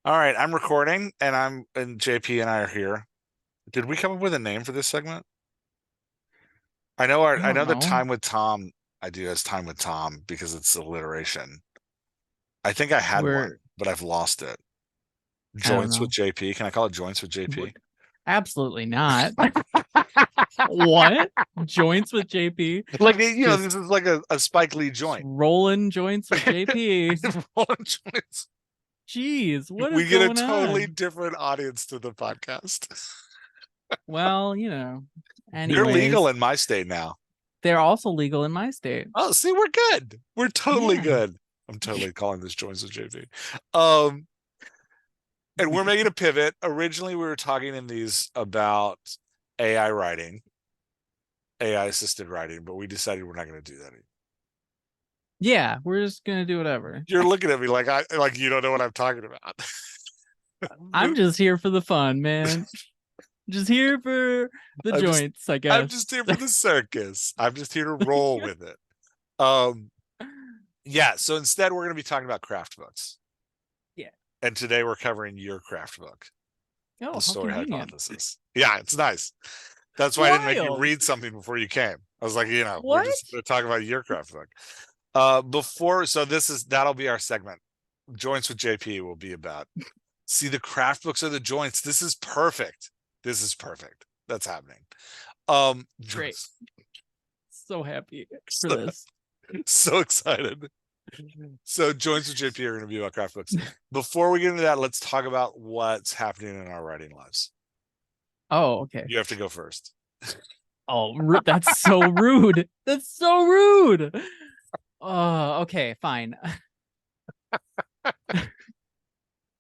All right, I'm recording, and JP and I are here. Did we come up with a name for this segment? I I don't know the know. time with Tom I do as time with Tom because it's alliteration. I think I had one, We're but I've lost it. I don't Joints with know. JP. Can I call it joints with What? JP? Absolutely not. What? Joints with JP? Like Just this is like a Spike Lee just joint. rolling joints with JP. Rolling joints. Jeez, what is We get a going totally on? different audience to the podcast. Well, You're legal anyways, in my state now. they're also legal in my state. Oh, see, we're good. We're totally Yeah. good. I'm totally calling this joints with JP. Um, and we're making a pivot. Originally, we were talking in these about AI writing, AI assisted writing, but we decided we're not going to do that anymore. Yeah, we're just gonna do whatever. You're looking at me like you don't know what I'm talking about. I'm just here for the fun, man. Just here for the I'm just joints, I I'm guess. just here for the circus. I'm just here to roll with it. Um, yeah. So instead, we're going to be talking about craft books, Yeah. and today we're covering your craft book, Oh, The how Story convenient. Hypothesis. Yeah, it's nice. That's why I didn't make you Wild. read something before you came. I was like, we're What? just going to talk about your craft book. So that'll be our segment. Joints with JP will be about. See, the craft books are the joints. This is perfect. This is perfect. That's happening. Um, Great. So happy for so, this. so excited. So joints with JP are going to be about craft books. Before we get into that, let's talk about what's happening in our writing lives. Oh, okay. You have to go first. Oh, that's so rude. That's so rude. Oh, okay, fine.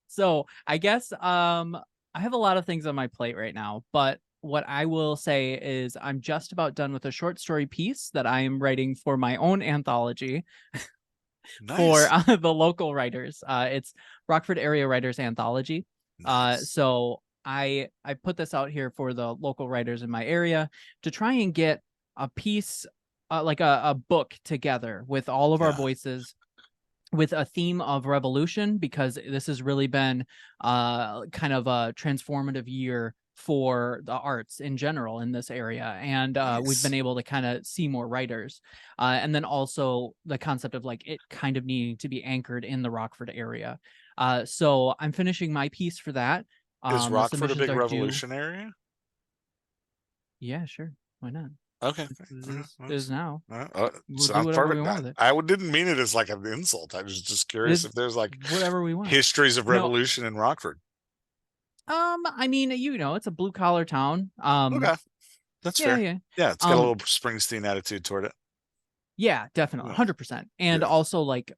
So I guess I have a lot of things on my plate right now, but what I will say is I'm just about done with a short story piece that I am writing for my own anthology for Nice. the local writers. It's Rockford Area Writers Anthology. Nice. So I put this out here for the local writers in my area to try and get a piece, like a book together with all of our Yeah. voices with a theme of revolution, because this has really been kind of a transformative year for the arts in general in this area, and we've been Nice. able to kind of see more writers, and then also the concept of like it kind of needing to be anchored in the Rockford area. So I'm finishing my piece for that. Is The Rockford a submissions big are due. revolution area? Yeah, sure, why not? Okay. It is now. We'll do Sounds whatever we perfect. want with it. Didn't mean it as like an insult. I was just curious if It's there's like whatever we want. histories of No, revolution in Rockford. I mean, it's a blue collar town. Okay. That's Yeah, fair. yeah. Yeah, it's got a Um, little Springsteen attitude toward it. yeah, definitely, Yeah. 100%. And Yeah. also like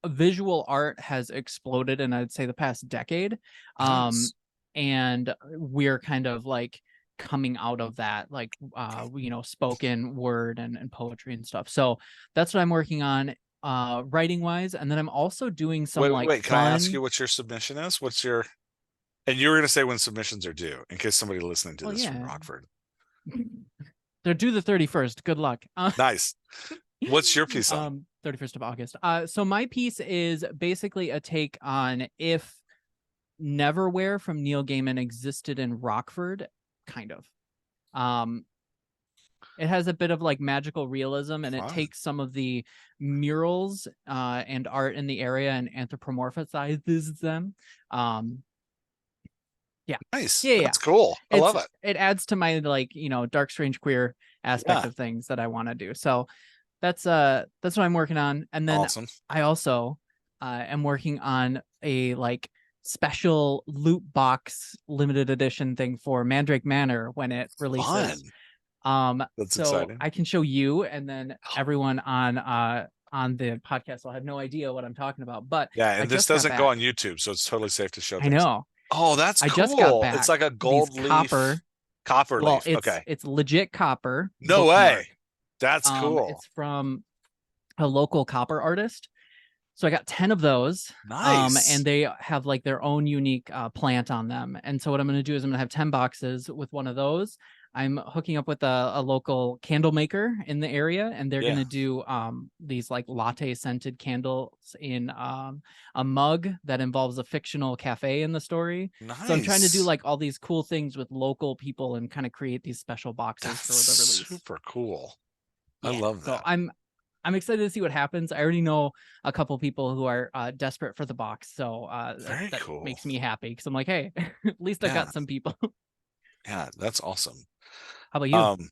visual art has exploded in I'd say the past decade. Um, Nice. and we're kind of like coming out of that, like spoken word and poetry and stuff. So that's what I'm working on writing wise. And then I'm also doing some like Wait. Can I ask fun. you what your submission is? And you were going to say when submissions are due, in case somebody listening to Well, this from yeah. Rockford. They're due the 31st. Good luck. Nice. What's your piece on? 31st of August. So my piece is basically a take on if Neverwhere from Neil Gaiman existed in Rockford, kind of. Um, it has a bit of like magical realism, and it Fun. takes some of the murals and art in the area and anthropomorphizes them. Um, yeah, Nice. yeah, yeah. That's cool. I love it. It adds to my like dark, strange, queer aspect Yeah. of things that I want to do. So that's what I'm working on. And then Awesome. I also am working on a like special loot box limited edition thing for Mandrake Manor when it releases. Fun. That's So exciting. I can show you, and then everyone on the podcast will have no idea what I'm talking about. But Yeah, I and this just got doesn't go back. on YouTube, so it's totally safe to show I things. know. Oh, that's I just got cool. It's back like a these gold leaf, copper. copper Well, leaf. it's Okay. it's legit copper No way. bookmark. That's cool. It's from a local copper artist. So I got 10 of those. And Nice. they have like their own unique plant on them. And so what I'm going to do is I'm going to have 10 boxes with one of those. I'm hooking up with a local candle maker in the area, and they're Yeah. gonna do these like latte scented candles in a mug that involves a fictional cafe in the story. So I'm trying to do Nice. like all these cool things with local people and kind of create these special boxes That's for the release. super cool. I Yeah. love So that. I'm excited to see what happens. I already know a couple people who are desperate for the box, so Very that cool. makes me happy because I'm like, hey, at least I Yeah. got some people. Yeah. That's awesome. How about you? Um,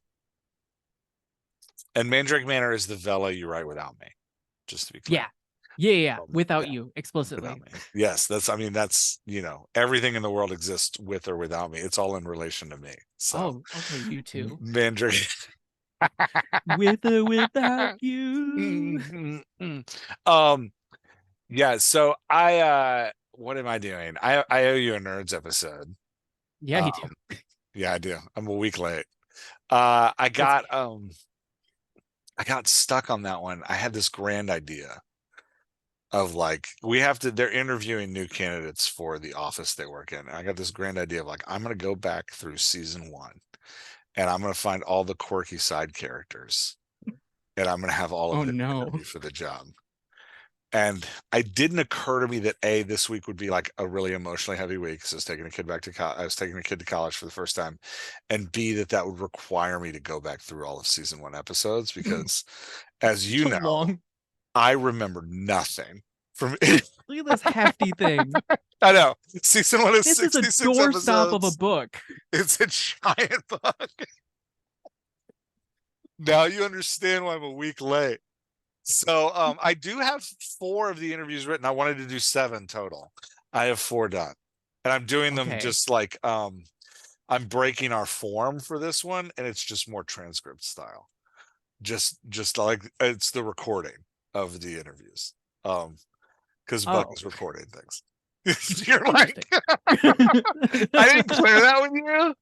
and Mandrake Manor is the Vela you write without me, just to be clear. Yeah, yeah. Without Yeah. you Without explicitly. me. Yes. I mean, that's, everything in the world exists with or without me. It's all in relation to me. So Oh, okay, you too. Mandrake. With or without you. um, yeah. So what am I doing? I owe you a nerds episode. Yeah, you do. Um, yeah, I do. I'm a week late. I It's got I got stuck on that one. I had this grand idea of like they're interviewing new candidates for the office they work in. And I got this grand idea of like I'm gonna go back through season one and I'm gonna find all the quirky side characters and I'm gonna have all oh of them no. interview for the job. And it didn't occur to me that this week would be like a really emotionally heavy week because I was taking a kid to college for the first time, and B, that would require me to go back through all of season one episodes because, as Such you a know, long. I remember nothing from. Look at this hefty thing. I know season one is This is a 66 doorstop of a episodes. book. It's a giant book. Now you understand why I'm a week late. So I do have 4 of the interviews written. I wanted to do 7 total. I have 4 done. And I'm doing them Okay. just like I'm breaking our form for this one and it's just more transcript style. Just like it's the recording of the interviews. Because Buck Oh, is recording things. You're like interesting. I didn't clear that with you.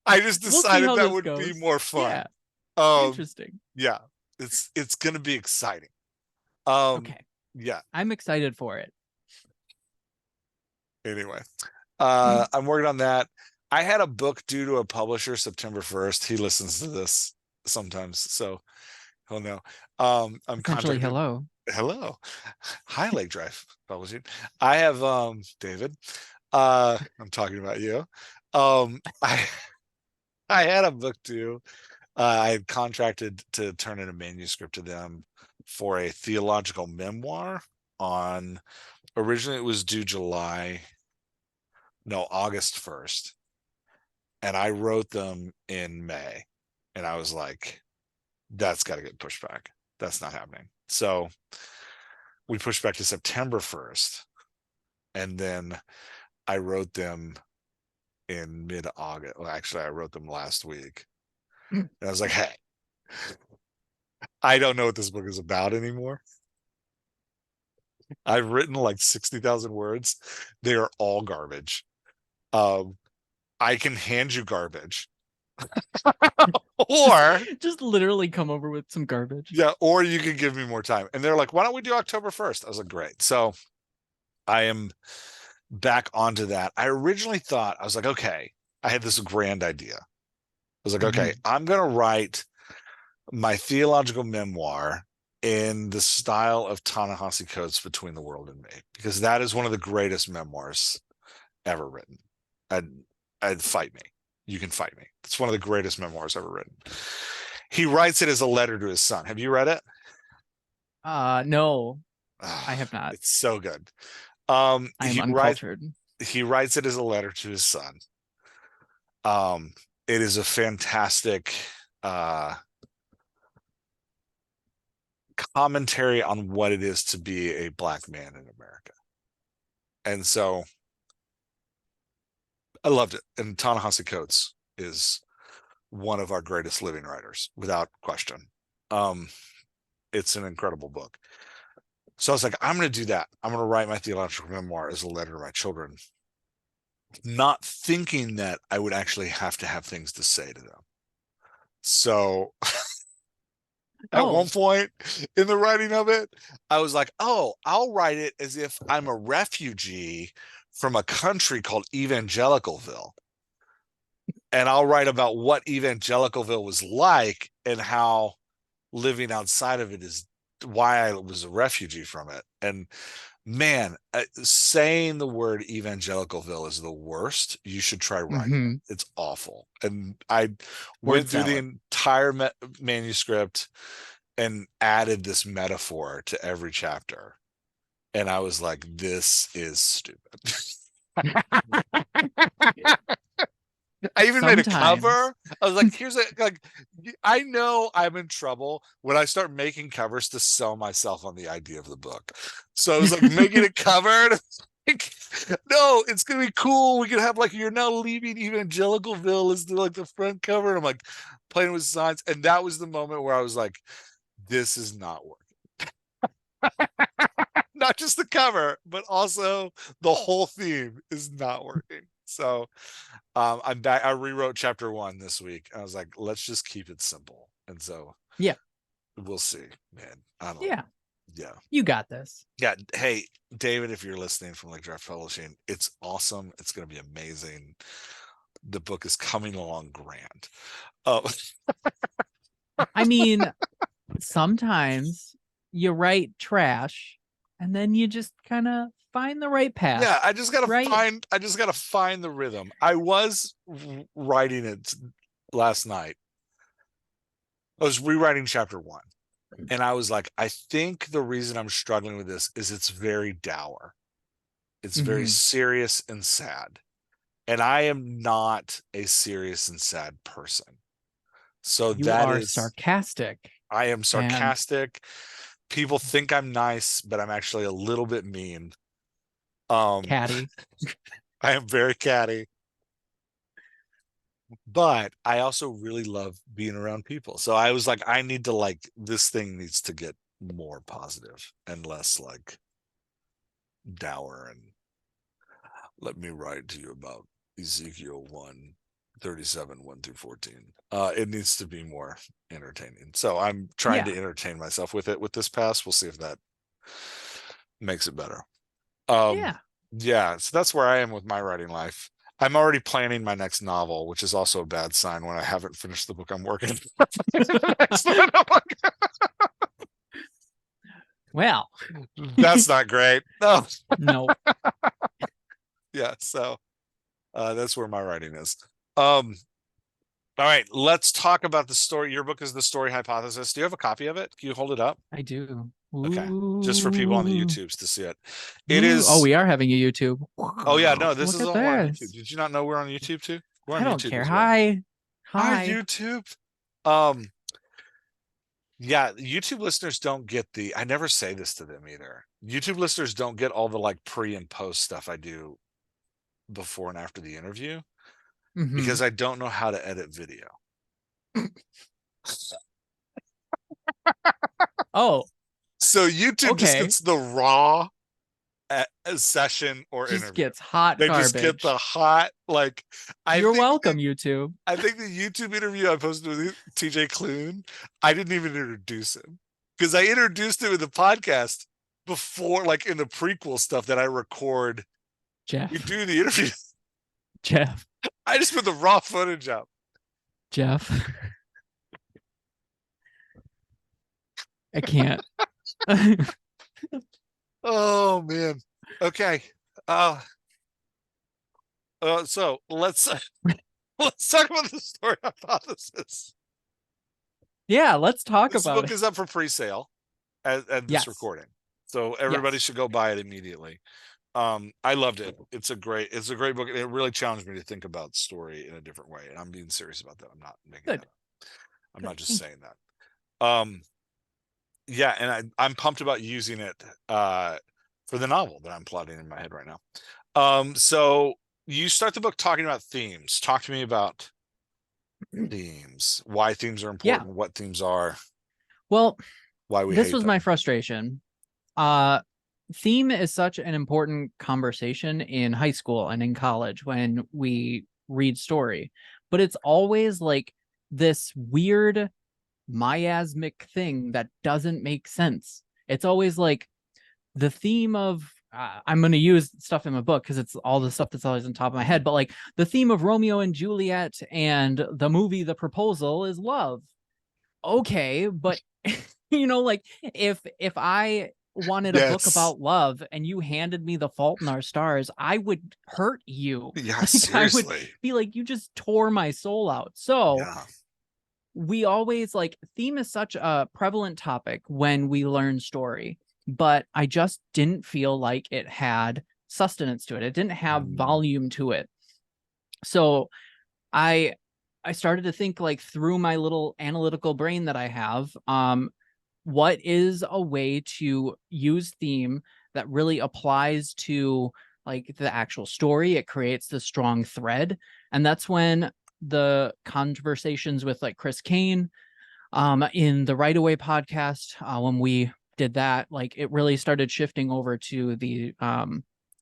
I just We'll see decided how that this would be goes. more fun. Yeah, Um interesting. yeah, it's gonna be exciting. Um Okay. yeah. I'm excited for it. Anyway, I'm working on that. I had a book due to a publisher September 1st. He listens to this sometimes, so he'll know. I'm Essentially, contracted. hello. Hello. Hi, Lake Drive Publishing. I have David. I'm talking about you. I I had a book due. I had contracted to turn in a manuscript to them for a theological memoir on originally it was due August 1st. And I wrote them in May. And I was like, that's got to get pushed back. That's not happening. So we pushed back to September 1st. And then I wrote them in mid August. Well, actually, I wrote them last week. And I was like, hey, I don't know what this book is about anymore. I've written like 60,000 words. They are all garbage. Um, I can hand you garbage. Just, Or just literally come over with some garbage. yeah, or you can give me more time. And they're like, why don't we do October 1st? I was like, great. So I am back onto that. I originally thought, I was like, okay, I had this grand idea. I was like, okay, Mhm. I'm going to write my theological memoir in the style of Ta-Nehisi Coates' Between the World and Me, because that is one of the greatest memoirs ever written. I'd, I'd fight me. You can fight me. It's one of the greatest memoirs ever written. He writes it as a letter to his son. Have you read it? No, I Ah, have not. it's so good. I am uncultured. He writes it as a letter to his son. Um, it is a fantastic uh commentary on what it is to be a black man in America. And so I loved it. And Ta-Nehisi Coates is one of our greatest living writers, without question. Um, it's an incredible book. So I was like, I'm going to do that. I'm going to write my theological memoir as a letter to my children, not thinking that I would actually have to have things to say to them. So at one Oh, point in the writing of it, I was like, oh, I'll write it as if I'm a refugee from a country called Evangelicalville. and I'll write about what Evangelicalville was like and how living outside of it is why I was a refugee from it. And man, saying the word Evangelicalville is the worst. You should try writing Mm-hmm. it. It's awful. And I Word went through the salad. entire manuscript and added this metaphor to every chapter. And I was like, this is stupid. I even made a Sometimes. cover. I was like, here's a like I know I'm in trouble when I start making covers to sell myself on the idea of the book. So I was like making a cover and like, no, it's gonna be cool. We can have like you're now leaving Evangelicalville as like the front cover. And I'm like playing with signs. And that was the moment where I was like, this is not working. Not just the cover, but also the whole theme is not working. So I'm back. I rewrote chapter 1 this week. I was like, let's just keep it simple. And so Yeah. we'll see, man. I don't Yeah. Yeah. You got this. Yeah. Hey, David, if you're listening from like Draft Publishing, it's awesome. It's gonna be amazing. The book is coming along grand. Oh, I mean, sometimes you write trash and then you just kind of find the right path, yeah, right? I just gotta find the rhythm. I was writing it last night. I was rewriting chapter 1. And I was like, I think the reason I'm struggling with this is it's very dour. It's very Mm-hmm. serious and sad. And I am not a serious and sad person. So You that are is, sarcastic I am and sarcastic. People think I'm nice, but I'm actually a little bit mean. Um, catty. I am very catty, but I also really love being around people. So I was like, I need to like, this thing needs to get more positive and less like dour. And let me write to you about Ezekiel 1:37, 1 through 14. It needs to be more entertaining. So I'm trying Yeah. to entertain myself with it with this pass. We'll see if that makes it better. Um, Yeah. yeah, so that's where I am with my writing life. I'm already planning my next novel, which is also a bad sign when I haven't finished the book I'm working. Well, That's not great. No. no. Yeah, so that's where my writing is. Um, all right, let's talk about the story. Your book is The Story Hypothesis. Do you have a copy of it? Can you hold it up? I do. Okay, just for people on the Ooh. YouTubes to see it. It Ooh. Oh, is. we are having a YouTube. Oh yeah, no, this Look is at all on YouTube. this. Did you not know we're on YouTube too? We're on I don't YouTube care. as well. Hi. Hi, Hi. YouTube. Um, yeah, YouTube listeners don't get the. I never say this to them either. YouTube listeners don't get all the like pre and post stuff I do before and after the interview Mm-hmm. because I don't know how to edit video. Oh, So YouTube just okay. gets the raw session or Just interview. gets hot They just get the garbage. hot like I You're think welcome, YouTube. I think the YouTube interview I posted with TJ Klune, I didn't even introduce him because I introduced him in the podcast before, like in the prequel stuff that I record. We Jeff. do the interview. Jeff. I just put the raw footage up. Jeff. I can't. Oh man. Okay. So let's let's talk about the story hypothesis. Yeah, let's talk This about book it. is up for pre-sale at this Yes. recording. So everybody Yes. should go buy it immediately. I loved it. It's a great book. It really challenged me to think about story in a different way. And I'm being serious about that. I'm not making that Good. up. I'm Good. not just Thank you. saying that. Yeah, and I'm pumped about using it for the novel that I'm plotting in my head right now. So you start the book talking about themes. Talk to me about themes, why themes are Yeah. important, what themes are, Well, why we this hate was my them. frustration. Theme is such an important conversation in high school and in college when we read story, but it's always like this weird miasmic thing that doesn't make sense. It's always like the theme of I'm going to use stuff in my book because it's all the stuff that's always on top of my head. But like the theme of Romeo and Juliet and the movie The Proposal is love. Okay, but like if I wanted a book Yes. about love and you handed me The Fault in Our Stars, I would hurt you. Yeah, Like I would seriously. be like, you just tore my soul out. So Yeah. we always like theme is such a prevalent topic when we learn story, but I just didn't feel like it had sustenance to it. It didn't have Mm. volume to it. So I I started to think like through my little analytical brain that I have, what is a way to use theme that really applies to like the actual story? It creates the strong thread. And that's when the conversations with like Chris Kane in the Right Away podcast, when we did that, like it really started shifting over to the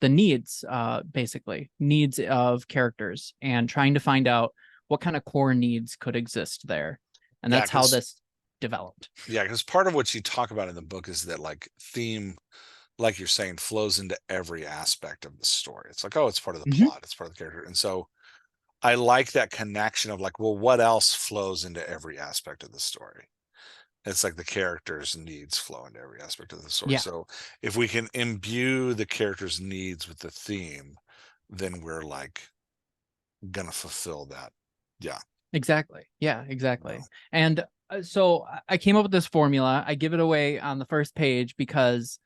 needs, basically needs of characters and trying to find out what kind of core needs could exist there. And Yeah, that's how because this developed. part of what you talk about in the book is that like theme, like you're saying, flows into every aspect of the story. It's like, oh, it's part of the Mm-hmm. plot, it's part of the character. And so I like that connection of like, well, what else flows into every aspect of the story? It's like the character's needs flow into every aspect of the story. Yeah, So if we can imbue the character's needs with the theme, then we're like gonna fulfill that. Yeah. exactly. Yeah, No. exactly. And so I came up with this formula. I give it away on the first page because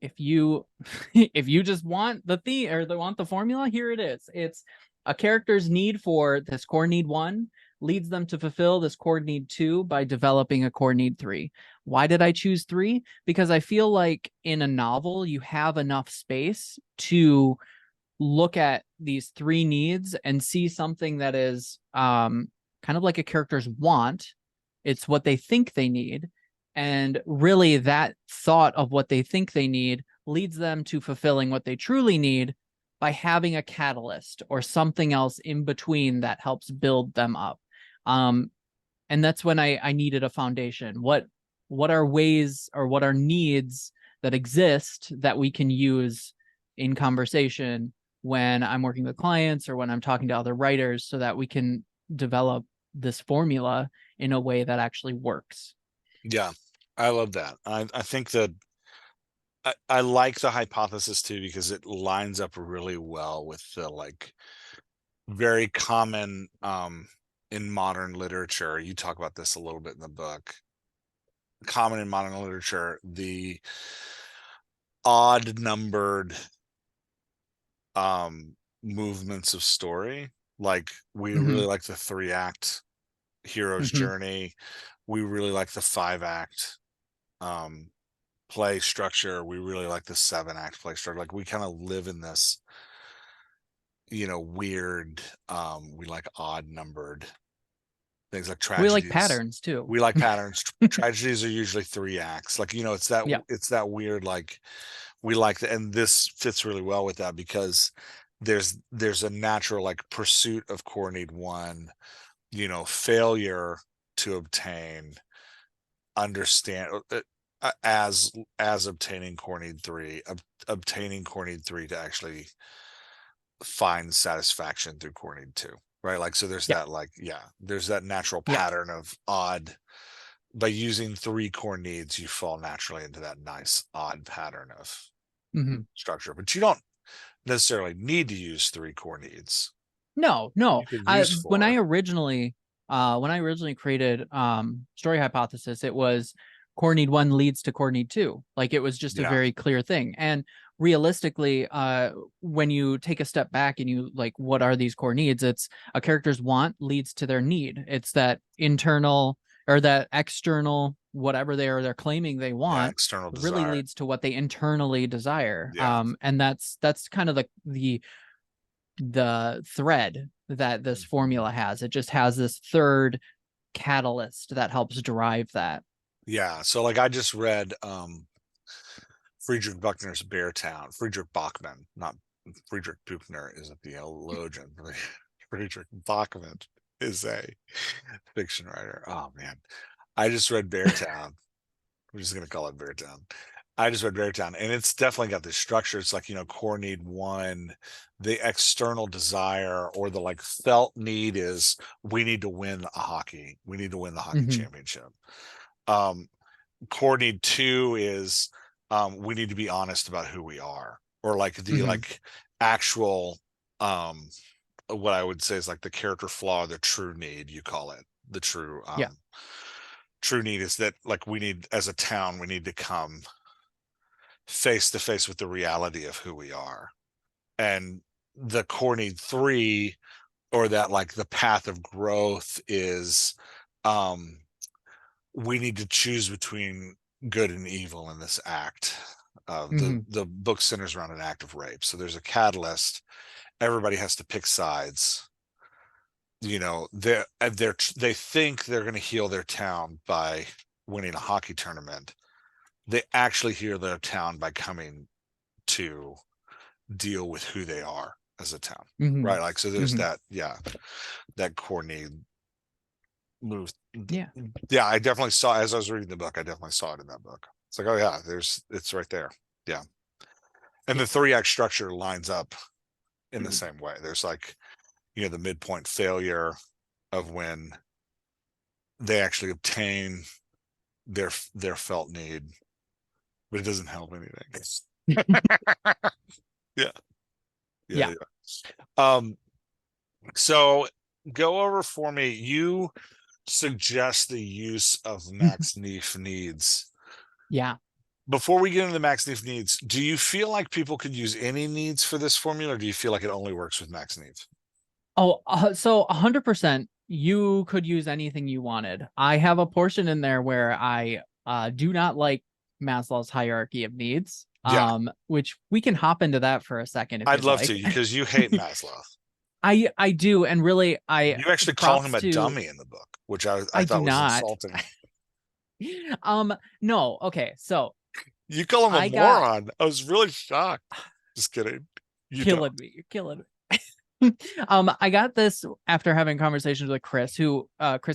if you if you just want the theme or they want the formula, here it is. It's a character's need for this core need 1 leads them to fulfill this core need 2 by developing a core need 3. Why did I choose 3? Because I feel like in a novel you have enough space to look at these 3 needs and see something that is kind of like a character's want. It's what they think they need. And really, that thought of what they think they need leads them to fulfilling what they truly need by having a catalyst or something else in between that helps build them up. Um, and that's when I needed a foundation. What are ways or what are needs that exist that we can use in conversation when I'm working with clients or when I'm talking to other writers so that we can develop this formula in a way that actually works. Yeah. I love that. I think that I like the hypothesis too because it lines up really well with the like very common in modern literature. You talk about this a little bit in the book. Common in modern literature, the odd numbered movements of story. Like we Mm-hmm. really like the 3-act hero's Mm-hmm. journey. We really like the 5-act um play structure. We really like the 7-act play structure. Like we kind of live in this, weird, we like odd numbered things like We like tragedies. patterns too. We like patterns. Tragedies are usually 3 acts. Like, Yeah. it's that weird, like we like the, and this fits really well with that because there's a natural like pursuit of core need 1, failure to obtain, understand as obtaining core need 3, obtaining core need 3 to actually find satisfaction through core need 2, right? Like so there's Yeah. that like yeah, there's that natural Yeah. pattern of odd. By using 3 core needs, you fall naturally into that nice odd pattern of Mm-hmm. structure, but you don't necessarily need to use 3 core needs. No, no. You can I use when 4. when I originally created story hypothesis, it was core need 1 leads to core need 2. Like it was just a Yeah, very clear thing. And realistically, when you take a step back and you like what are these core needs? It's a character's want leads to their need. It's that internal or that external whatever they're claiming they yeah, want external really desire. leads to what they internally desire. Yeah. And that's kind of the thread that this Mhm. formula has. It just has this third catalyst that helps drive that. Yeah, so, like, I just read, Friedrich Buchner's Beartown. Friedrich Bachmann, not Friedrich Buchner is a theologian. Friedrich Bachmann is a fiction writer. Oh, man. I just read Beartown. We're just gonna call it Beartown. I just read Beartown, and it's definitely got this structure. It's like, core need one, the external desire or the like felt need is we need to win a hockey. We need to win the hockey Hmm. championship. Um, core need two is we need to be honest about who we are, or like the Hmm. like actual what I would say is like the character flaw, the true need, you call it. The Yeah. true need is that like we need as a town, we need to come face to face with the reality of who we are. And the core need three, or that like the path of growth is um we need to choose between good and evil in this act. Hmm. The book centers around an act of rape. So there's a catalyst. Everybody has to pick sides. They think they're going to heal their town by winning a hockey tournament. They actually heal their town by coming to deal with who they are as a town, Hmm. right? Like, so there's Hmm. that, yeah, that core need move. Yeah. Yeah, I definitely saw, as I was reading the book, I definitely saw it in that book. It's like, oh yeah, it's right there. Yeah. And Yeah. the three act structure lines up in the same way. There's like, the midpoint failure of when they actually obtain their felt need, but it doesn't help anything. Yeah. Yeah. Yeah. Yeah. So go over for me. You suggest the use of max Neef needs. Yeah. Before we get into the max Neef needs, do you feel like people could use any needs for this formula, or do you feel like it only works with max needs? Oh, so 100% you could use anything you wanted. I have a portion in there where I do not like Maslow's hierarchy of needs, Yeah, which we can hop into that for a second if I'd you'd love to, like. because you hate Maslow. I do, and really I You actually call him props a to dummy in the book, which I I do thought was not. insulting. No, okay, so You call him a I got moron. I was really shocked. Just kidding. You don't. killing me. You're killing me. I got this after having conversations with Chris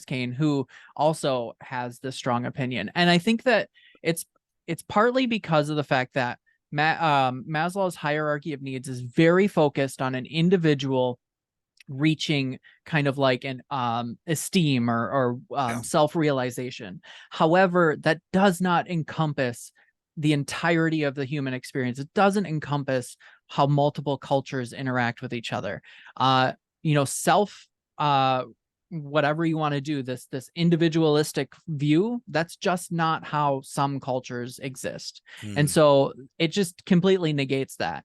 Kane, who also has this strong opinion. And I think that it's it's partly because of the fact that Maslow's hierarchy of needs is very focused on an individual reaching kind of like an esteem or Yeah. self-realization. However, that does not encompass the entirety of the human experience. It doesn't encompass how multiple cultures interact with each other. Uh, self whatever you want to do, this individualistic view, that's just not how some cultures exist. And Hmm. so it just completely negates that.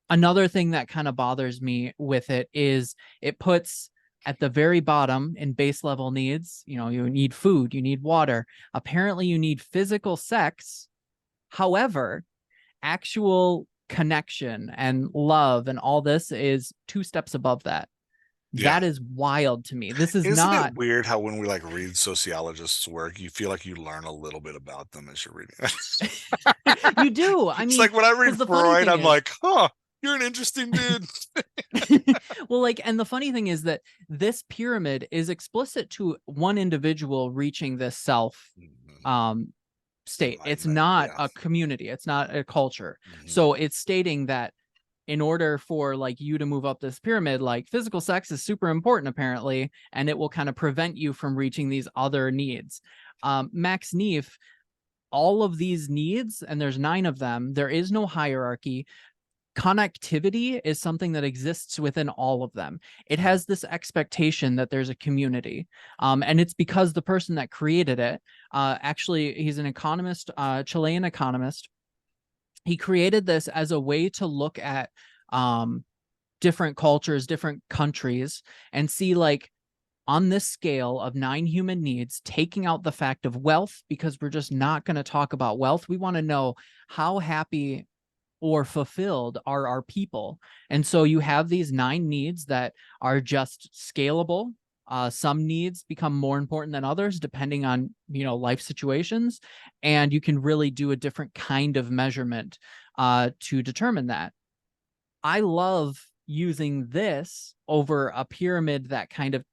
Another thing that kind of bothers me with it is it puts at the very bottom in base level needs, you need food, you need water. Apparently, you need physical sex. However, actual connection and love and all this is two steps above that. Yeah. That is wild to me. This is Isn't not, it weird how when we like read sociologists' work, you feel like you learn a little bit about them as you're reading it? you do. I It's mean, like when I read because the funny Freud, thing I'm is, like, huh, you're an interesting dude. well, like, and the funny thing is that this pyramid is explicit to one individual reaching this self Mhm. um state. It's Enlightenment. not Yeah. a community, it's not a culture. Mhm. So it's stating that in order for like you to move up this pyramid, like physical sex is super important apparently, and it will kind of prevent you from reaching these other needs. Max Neef, all of these needs, and there's 9 of them, there is no hierarchy. Connectivity is something that exists within all of them. It Mhm. has this expectation that there's a community. And it's because the person that created it, actually, he's an economist, Chilean economist. He created this as a way to look at um, different cultures, different countries, and see like on this scale of 9 human needs, taking out the fact of wealth, because we're just not going to talk about wealth. We want to know how happy or fulfilled are our people. And so you have these 9 needs that are just scalable. Some needs become more important than others depending on life situations, and you can really do a different kind of measurement to determine that. I love using this over a pyramid that kind of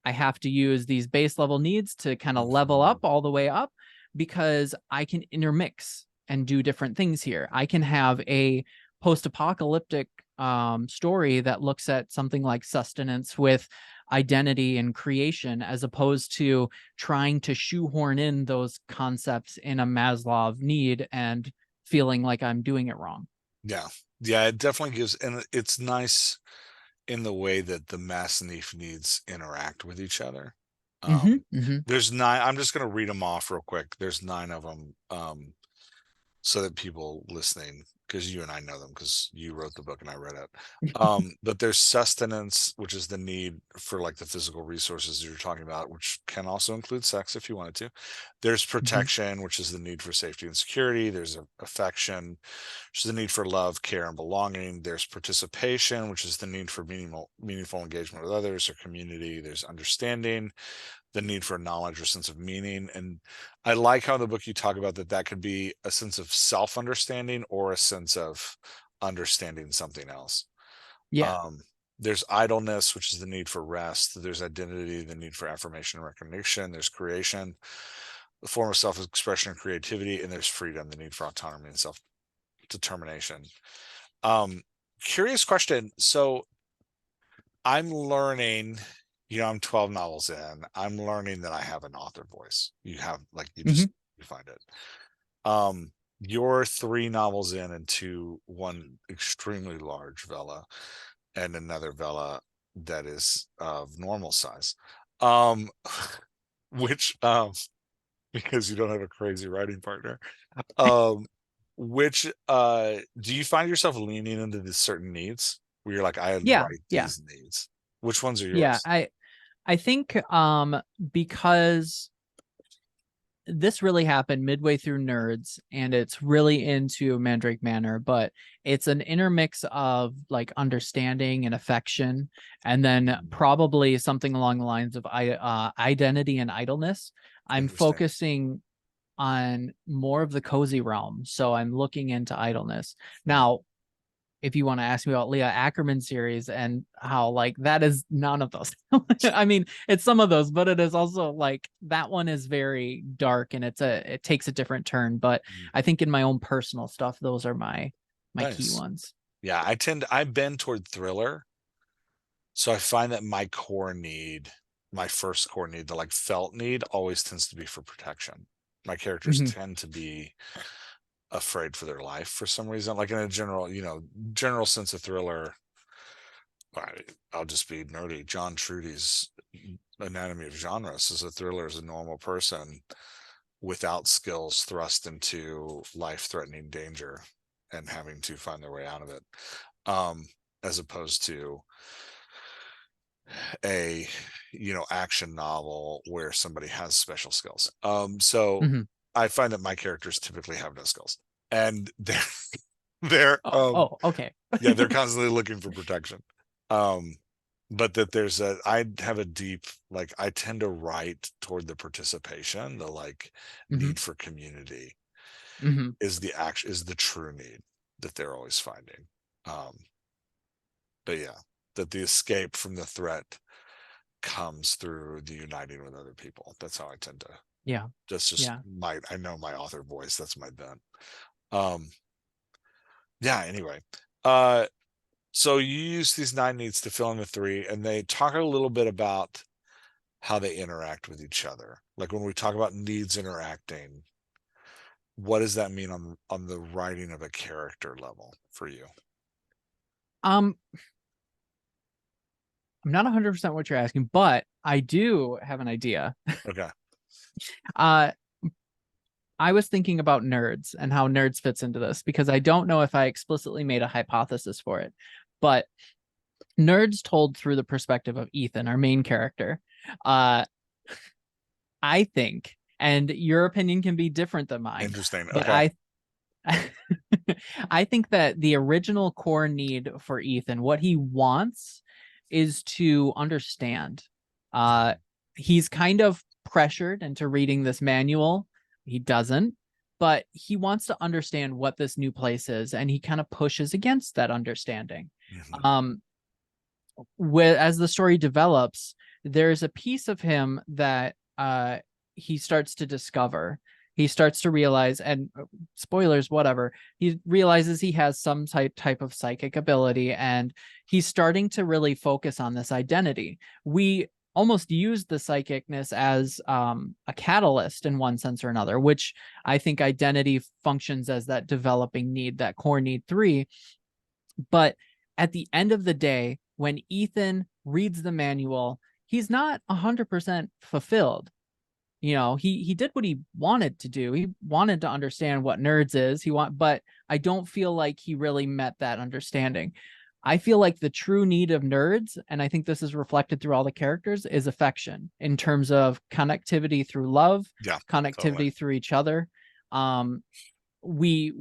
I have to use these base level needs to kind of level Mhm. up all the way up, because I can intermix. and do different things here. I can have a post-apocalyptic story that looks at something like sustenance with identity and creation, as opposed to trying to shoehorn in those concepts in a Maslow need and feeling like I'm doing it wrong. Yeah. Yeah, it definitely gives, and it's nice in the way that the Masniff needs interact with each other. Mm-hmm, Um, mm-hmm, there's 9. I'm just going to read them off real quick. There's 9 of them. So that people listening, because you and I know them because you wrote the book and I read it. But there's sustenance, which is the need for like the physical resources you're talking about, which can also include sex if you wanted to. There's mm-hmm. protection, which is the need for safety and security. There's affection, which is the need for love, care, and belonging. There's participation, which is the need for meaningful engagement with others or community. There's understanding, the need for knowledge or sense of meaning. And I like how in the book you talk about that could be a sense of self-understanding or a sense of understanding something else. Yeah. Um, there's idleness, which is the need for rest. There's identity, the need for affirmation and recognition. There's creation, the form of self-expression and creativity, and there's freedom, the need for autonomy and self-determination. Um, Curious question. So I'm learning, I'm 12 novels in. I'm learning that I have an author voice. You have like Mm-hmm. you find it. Um, you're 3 novels in and one extremely large villa and another villa that is of normal size. Um, which because you don't have a crazy writing partner. Um, which do you find yourself leaning into the certain needs where you're like, I Yeah. write Yeah. these needs? Which ones are Yeah. yours? I think because this really happened midway through Nerds, and it's really into Mandrake Manor, but it's an intermix of like understanding and affection, and then probably something along the lines of identity and idleness. I'm Interesting. focusing on more of the cozy realm, so I'm looking into idleness. Hmm. Now, if you want to ask me about Leah Ackerman series and how like that is none of those. I mean, it's some of those, but it is also like that one is very dark and it takes a different turn. But I think in my own personal stuff, those are my key Nice. ones. Yeah, I bend toward thriller. So I find that my first core need, the like felt need, always tends to be for protection. My characters Mm-hmm. tend to be afraid for their life for some reason. Like in a general sense of thriller, I'll just be nerdy. John Trudy's Anatomy of Genre says a thriller is a normal person without skills thrust into life-threatening danger and having to find their way out of it, as opposed to a action novel where somebody has special skills. So Mm-hmm. I find that my characters typically have no skills, and they're Oh, okay. yeah, they're constantly looking for protection. um but that I have a deep, like, I tend to write toward the participation, the like Mm-hmm. need for community Mm-hmm. is the true need that they're always finding. But yeah, that the escape from the threat comes through the uniting with other people. That's how I tend to. Yeah. That's just Yeah. I know my author voice. That's my bent. Um, yeah. Anyway, uh, so you use these 9 needs to fill in the 3, and they talk a little bit about how they interact with each other. Like when we talk about needs interacting, what does that mean on the writing of a character level for you? Um, I'm not 100% what you're asking, but I do have an idea. Okay. Uh, I was thinking about Nerds and how Nerds fits into this because I don't know if I explicitly made a hypothesis for it, but Nerds told through the perspective of Ethan, our main character. Uh, I think, and your opinion can be different than mine, Interesting. but Okay. I think that the original core need for Ethan, what he wants is to understand. Uh, he's kind of pressured into reading this manual. He doesn't, but he wants to understand what this new place is, and he kind of pushes against that understanding. Mhm. Um, as the story develops, there's a piece of him that he starts to discover. he starts to realize, and spoilers, whatever, he realizes he has some type of psychic ability, and he's starting to really focus on this identity. We almost use the psychicness as a catalyst in one sense or another, which I think identity functions as that developing need, that core need 3. But at the end of the day, when Ethan reads the manual, he's not 100% fulfilled. You know, he did what he wanted to do. He wanted to understand what nerds is. But I don't feel like he really met that understanding. I feel like the true need of nerds, and I think this is reflected through all the characters, is affection in terms of connectivity through love, Yeah, totally. connectivity through each other. We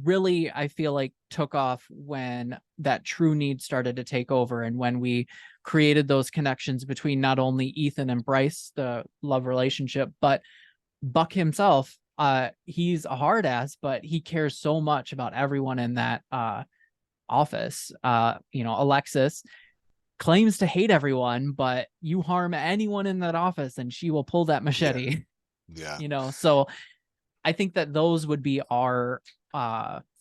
really, I feel like, took off when that true need started to take over, and when we created those connections between not only Ethan and Bryce, the love relationship, but Buck himself. He's a hard ass, but he cares so much about everyone in that office. Alexis claims to hate everyone, but you harm anyone in that office and she will pull that Yeah. machete. Yeah. So I think that those would be our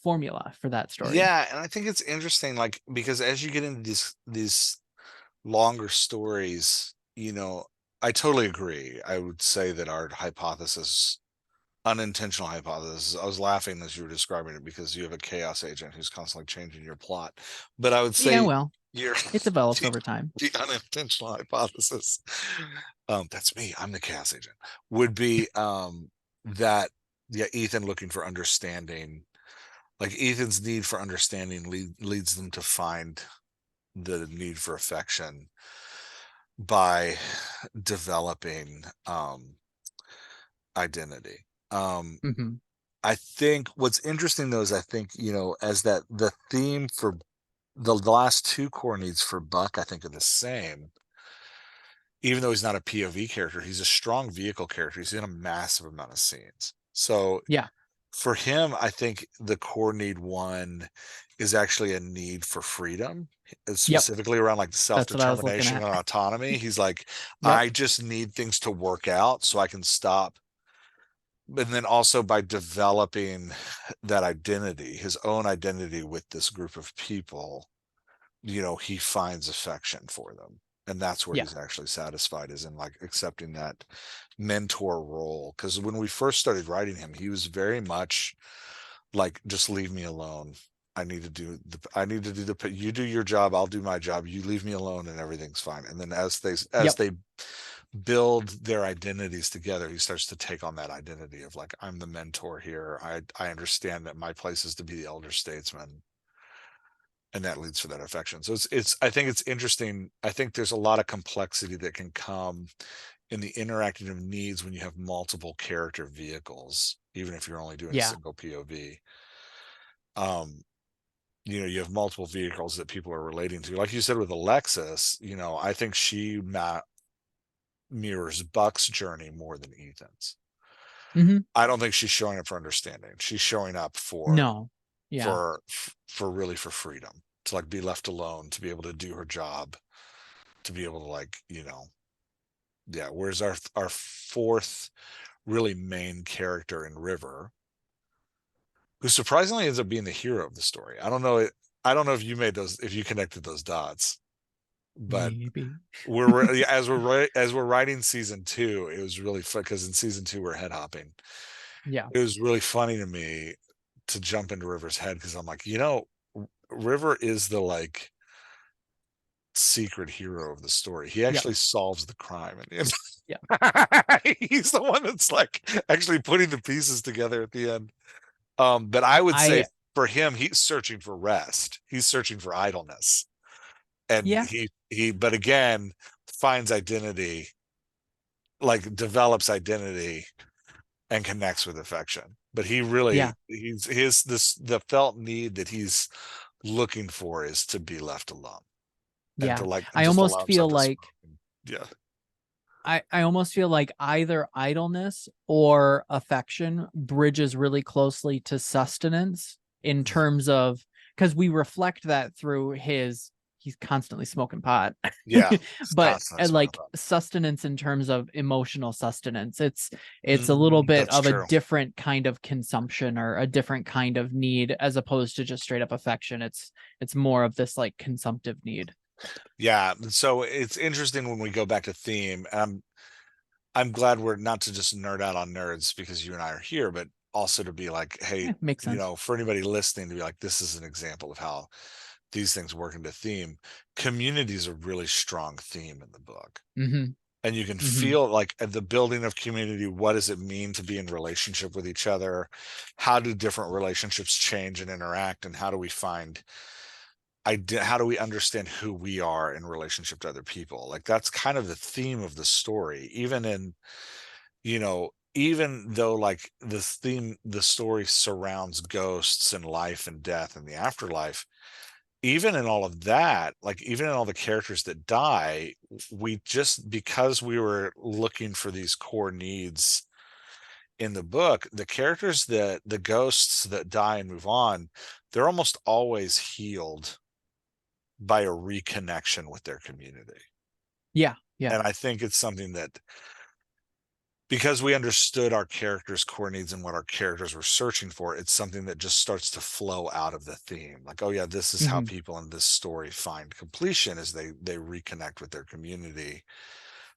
formula for that story. Yeah, and I think it's interesting, like, because as you get into these longer stories, I totally agree. I would say that our hypothesis, unintentional hypothesis, I was laughing as you were describing it because you have a chaos agent who's constantly changing your plot. But I would Yeah, say well, your it develops the, over time. the unintentional hypothesis, that's me, I'm the chaos agent, would be that yeah, Ethan looking for understanding, like Ethan's need for understanding leads them to find the need for affection by developing identity. Mm-hmm. I think what's interesting though is I think, as that the theme for the last two core needs for Buck, I think are the same. Even though he's not a POV character, he's a strong vehicle character. He's in a massive amount of scenes. So Yeah. for him, I think the core need 1 is actually a need for freedom, Yep. specifically around like That's what I was looking self-determination at. and autonomy. He's like, Yep. I just need things to work out so I can stop. And then also by developing that identity, his own identity with this group of people, he finds affection for them. And that's where Yeah. he's actually satisfied, is in like accepting that mentor role. Because when we first started writing him, he was very much like, just leave me alone. You do your job, I'll do my job. You leave me alone and everything's fine. And then as Yep. they build their identities together, he starts to take on that identity of like, I'm the mentor here. I understand that my place is to be the elder statesman, and that leads to that affection. So it's I think it's interesting. I think there's a lot of complexity that can come in the interacting of needs when you have multiple character vehicles, even if you're only doing a Yeah. single POV. um you have multiple vehicles that people are relating to, like you said with Alexis. I think she mirrors Buck's journey more than Ethan's. Mm-hmm. I don't think she's showing up for understanding. She's showing up No. Yeah. really for freedom, to like be left alone, to be able to do her job, to be able to like, yeah. Whereas our fourth really main character in River, who surprisingly ends up being the hero of the story. I don't know if if you connected those dots, but Maybe. as we're writing season 2, it was really fun because in season 2 we're head hopping. Yeah. It was really funny to me to jump into River's head, because I'm like, River is the like secret hero of the story. He Yep. actually solves the crime in the end. Yeah. He's the one that's like actually putting the pieces together at the end. But I would say I for him, he's searching for rest. He's searching for idleness. And Yeah. but again, finds identity, like develops identity and connects with affection. But Yeah. the felt need that he's looking for is to be left alone, and to Yeah. like I just almost allow himself feel to like smoke. Yeah. I almost feel like either idleness or affection bridges really closely to sustenance in terms of, because we reflect that through his he's constantly smoking pot. Yeah, it's But constantly smoking like pot. sustenance in terms of emotional sustenance, it's a little bit That's of a true. different kind of consumption or a different kind of need as opposed to just straight up affection. It's more of this like consumptive need. Yeah, so it's interesting when we go back to theme. I'm glad we're not to just nerd out on nerds because you and I are here, but also to be like, hey, Yeah, makes you sense. know, for anybody listening to be like, this is an example of how these things work into theme. Community is a really strong theme in the book. Mm-hmm. And you can Mm-hmm. feel like the building of community. What does it mean to be in relationship with each other? How do different relationships change and interact? And how do we find how do we understand who we are in relationship to other people? Like that's kind of the theme of the story, even in, you know, even though like this theme, the story surrounds ghosts and life and death and the afterlife, even in all of that, like even in all the characters that die, we just, because we were looking for these core needs in the book, the characters that the ghosts that die and move on, they're almost always healed by a reconnection with their community. Yeah. Yeah. And I think it's something that, because we understood our characters' core needs and what our characters were searching for, it's something that just starts to flow out of the theme. Like, oh yeah, this is how Mm-hmm. people in this story find completion, is they reconnect with their community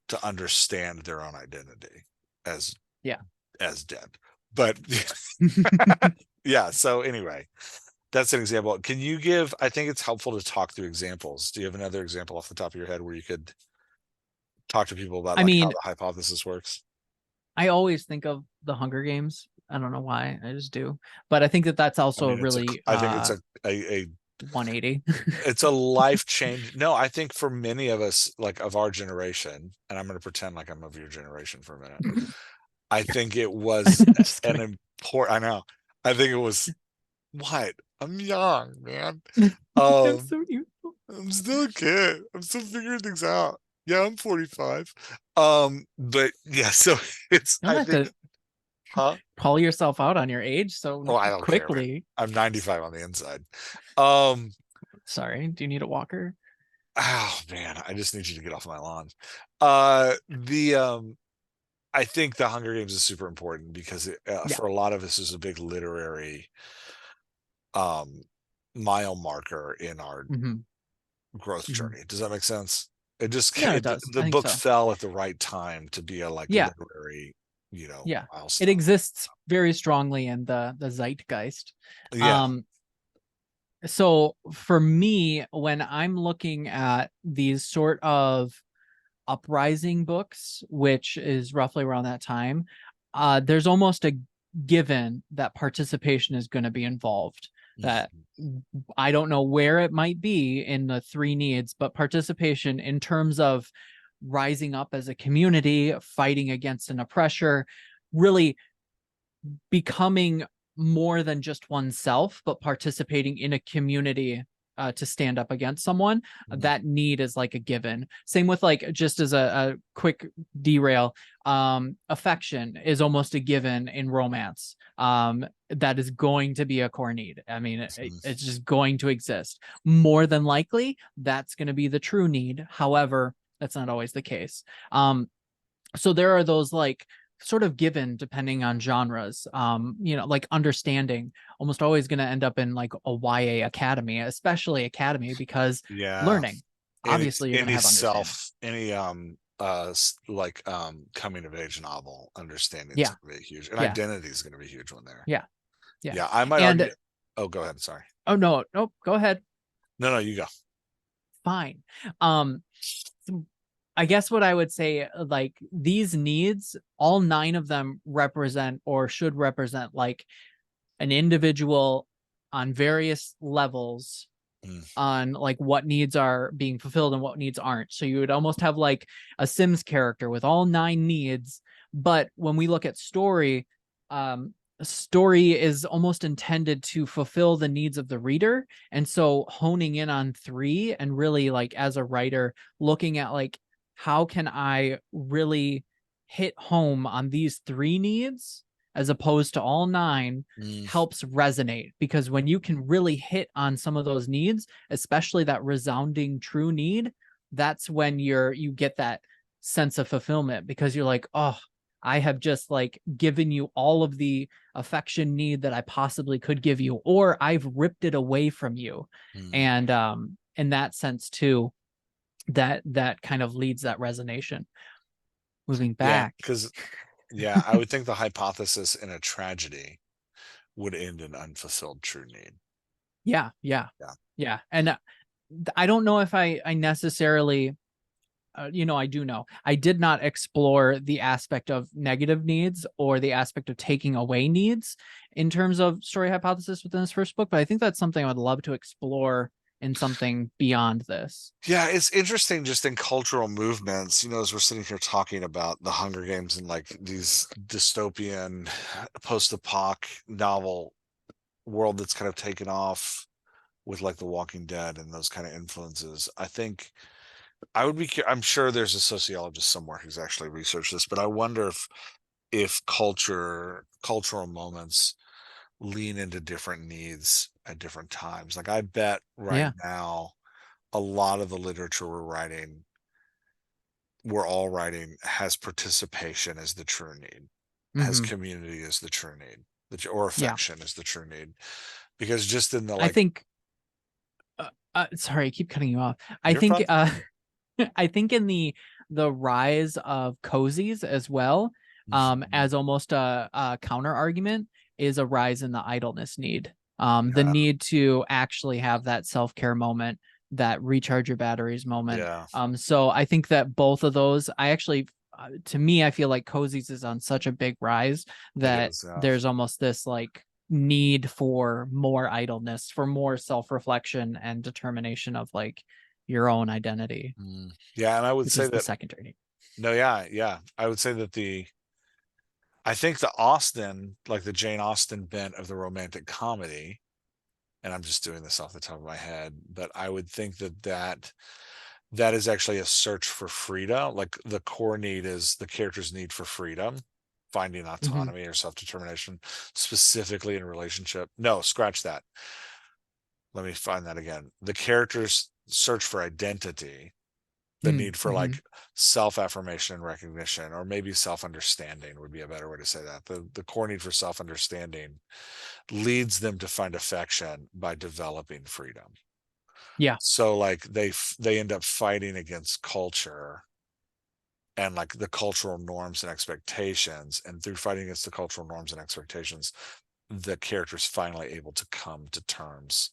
to understand their own identity as Yeah. dead. But yeah, so anyway, that's an example. Can you give, I think it's helpful to talk through examples. Do you have another example off the top of your head where you could talk to people about I like how mean, the hypothesis works? I always think of the Hunger Games. I don't know why, I just do. But I think that that's I also a mean, really I think it's a 180. it's a life change. No, I think for many of us, like of our generation, and I'm going to pretend like I'm of your generation for a minute. I think it was Just an kidding. important, I know, I think it was, what? I'm young, man. I'm Um, so youthful. I'm still a kid. I'm still figuring things out. Yeah, I'm 45. But yeah, so it's, You don't I have think, to huh? call yourself out on your age so Oh, I don't care, man. quickly. I'm 95 on the inside. Um, Sorry, do you need a walker? oh man, I just need you to get off my lawn. The I think the Hunger Games is super important because Yeah. for a lot of us is a big literary um mile marker in our Hmm. growth Hmm. journey. Does that make sense? It just Yeah, it does. I the think book so. fell at the right time to be a like Yeah. literary, you know, Yeah. It milestone. exists very strongly in the zeitgeist. Yeah. Um, so for me, when I'm looking at these sort of uprising books, which is roughly around that time, there's almost a given that participation is going to be involved. That Mhm. I don't know where it might be in the three needs, but participation in terms of rising up as a community, fighting against an oppressor, really becoming more than just oneself, but participating in a community to stand up against someone. Mhm. That need is like a given. Same with like, just as a quick derail, affection is almost a given in romance. That is going to be a core need. I mean, it's just going to exist. More than likely, that's going to be the true need. However, that's not always the case. So there are those like sort of given depending on genres. Like understanding almost always going to end up in like a YA academy, especially academy, because Yeah. learning, obviously you're going to have understanding. Any coming of age novel understanding is Yeah. going to be huge, and Yeah. identity is going to be huge one there. Yeah. Yeah. Yeah, I might argue. And Oh, go ahead. Sorry. oh no, nope, go ahead. No, no, you go. Fine. um I guess what I would say, like these needs, all nine of them represent or should represent like an individual on various levels Mm, on like what needs are being fulfilled and what needs aren't. So you would almost have like a Sims character with all nine needs. But when we look at story, story is almost intended to fulfill the needs of the reader. And so honing in on three and really like as a writer, looking at like, how can I really hit home on these three needs as opposed to all 9 Mm, helps resonate, because when you can really hit on some of those needs, especially that resounding true need, that's when you get that sense of fulfillment, because you're like, oh, I have just like given you all of the affection need that I possibly could give you, or I've ripped it away from you. mm. And in that sense too, that kind of leads that resonation. Moving Yeah, back. because yeah, I would think the hypothesis in a tragedy would end in unfulfilled true need. Yeah, yeah, Yeah. yeah. And I don't know if I necessarily, I do know I did not explore the aspect of negative needs or the aspect of taking away needs in terms of story hypothesis within this first book, but I think that's something I would love to explore in something beyond this. Yeah, it's interesting just in cultural movements, as we're sitting here talking about the Hunger Games and like these dystopian post-apoc novel world that's kind of taken off with like The Walking Dead and those kind of influences. I think I'm sure there's a sociologist somewhere who's actually researched this, but I wonder if cultural moments lean into different needs at different times. Like I bet right Yeah. now a lot of the literature we're all writing has participation as the true need, has Hmm. community as the true need, or Yeah. affection as the true need. Because just in the I like, think, sorry, I keep cutting you off. I you're think, fine. I think in the rise of cozies as well, Mhm. as almost a counter argument, is a rise in the idleness need. The Yeah, need to actually have that self-care moment, that recharge your batteries moment. yeah, So I think that both of those, I actually, to me, I feel like cozies is on such a big rise it that is. there's almost this like need for more idleness, for more self-reflection and determination of like your own identity, Yeah, and I would which say is the that secondary need. no, yeah, yeah. I would say that I think the Austen, like the Jane Austen bent of the romantic comedy, and I'm just doing this off the top of my head, but I would think that is actually a search for freedom. Like the core need is the character's need for freedom, finding Hmm. autonomy or self-determination, specifically in relationship. No, scratch that. Let me find that again. The character's search for identity, the need for Mm-hmm. like self-affirmation and recognition, or maybe self-understanding would be a better way to say that. The core need for self-understanding leads them to find affection by developing freedom. Yeah. So like they end up fighting against culture and like the cultural norms and expectations, and through fighting against the cultural norms and expectations, the character's finally able to come to terms,